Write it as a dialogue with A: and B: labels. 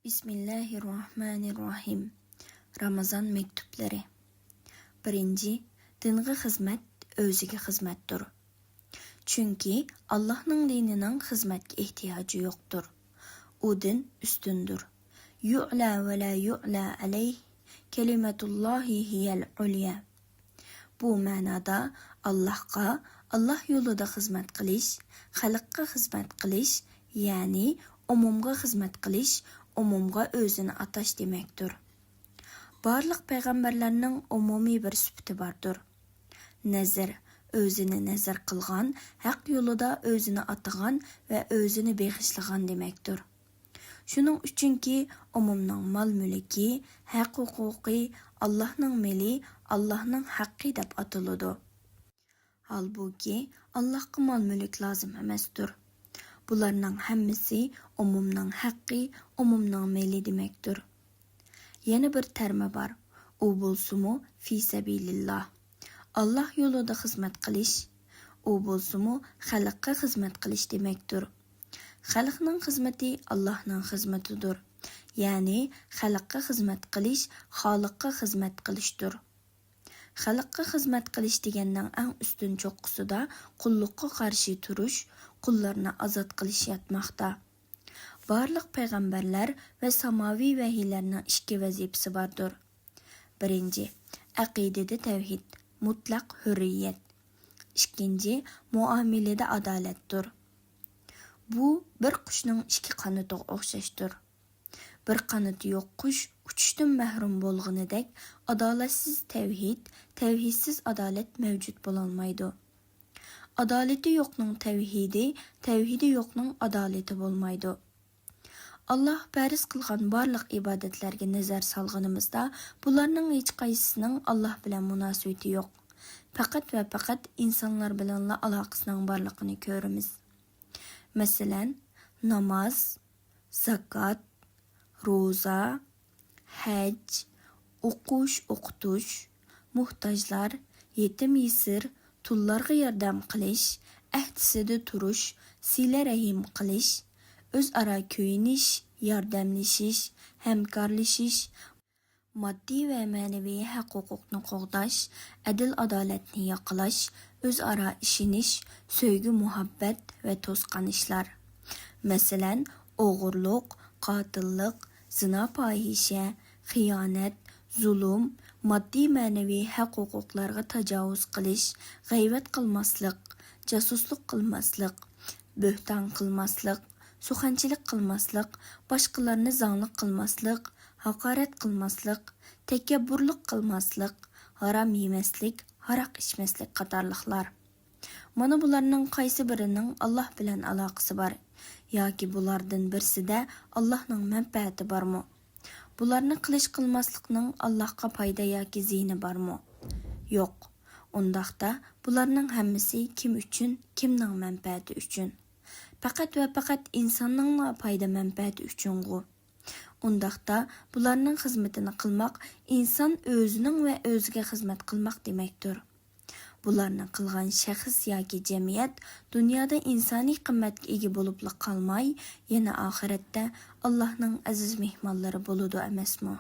A: Bismillahirrahmanirrahim. Ramazan mektupları. Birinci, dinge hizmet özüge hizmettir. Çünkü Allah'ın dininin hizmetke ihtiyacı yoktur. O din üstündür. Yu'la ve la yu'la aleyh, kelimetullahi hiyel ulya. Bu manada Allah'a, Allah yolunda hizmet kılış, halkka hizmet kılış, yani umumga hizmet kılış, umumga özünü ataş demektir. Barlıq peygamberlerinin umumi bir sübti bardır. Nezir, özünü nezir kılgan, haq yolunda özünü atıgan ve özünü beğişligan demektir. Şunun üçün ki umumның mal mülki, haq hukuki, Allah'ның meli, Allah'ның haqqi dep atılıdı. Halbuki Allah'a mal mülk lazım emestir. Bularning hammasi umumning haqqi, umumning meli demektir. Yeni bir terme var. O bolsumu fi sabilillah. Allah yolunda hizmet kılış. O bolsumu halkka hizmet kılış demektir. Halkның hizmeti Allah'ның hizmetidir. Yani halkka hizmet kılış, Halıkka hizmet kılıştır. Halkka hizmet kılış degenning en üstün çoqqusu da qulluqqa qarşı turuş, qullarını azat kılış yatmaqda. Barlıq peygamberler ve samavi vehiylerinin iki vazifesi vardır. Birinci, aqidede tevhid, mutlak hürriyet. İkinci, muamelede adalettir. Bu bir quşning iki qanatiga o'xshashdir. Bir qanati yo'q qush uchishdan mahrum bo'lganidek, adolatsiz tevhid, tevhidsiz adalet mevcut bo'lolmaydi. Adaleti yo'qning tevhidi, tevhidi yo'qning adaleti bo'lmaydi. Allah farz qilgan barliq ibodatlarga nazar solganimizda, bularning hech qaysisining Allah bilan munosabati yo'q. Faqat va faqat insonlar bilan aloqasining borligini ko'ramiz. Masalan, namoz, zakat, roza, hac, o'qish, o'qitish, muhtojlar, yetim yesir, tullarga yordam qilish, ahdisida turish, sila rahim qilish, o'zaro ko'yinish, yordamlashish, hamkorlashish, moddiy va ma'naviy haq-huquqni qo'g'dash, adil adolatni yoqlash, o'zaro ishinish, sevgi, muhabbat va to'sqanishlar. Masalan, o'g'irlik, qotillik, zina, fohisha, xiyonat, zulm, moddiy ma'naviy haq-huquqlarga tajovuz qilish, g'ayvat qilmaslik, jasuslik qilmaslik, bo'hton qilmaslik, suxanchilik qilmaslik, boshqalarni zanglik qilmaslik, haqorat qilmaslik, takabburlik qilmaslik, harom yemaslik, haraq ichmaslik qatorliqlar. Mana bularning qaysi birining Allah bilan aloqasi bor yoki bulardan birsida Allahning manfaati bormi? Bularni qilish qilmaslikning Allohga foyda yoki ziyni bormi? Yo'q. Undaqda bularning hammasi kim uchun, kimning manfaati uchun? Faqat va faqat insonning foyda manfaati uchun-ku. Undaqda bularning xizmatini qilmoq inson o'zining va o'ziga xizmat qilmoq demektir. Bularni qilgan shaxs yoki jamiyat dunyoda insoniy qimmatga ega bo'lib qolmay, yana oxiratda Allohning aziz mehmonlari bo'ladi emasmi?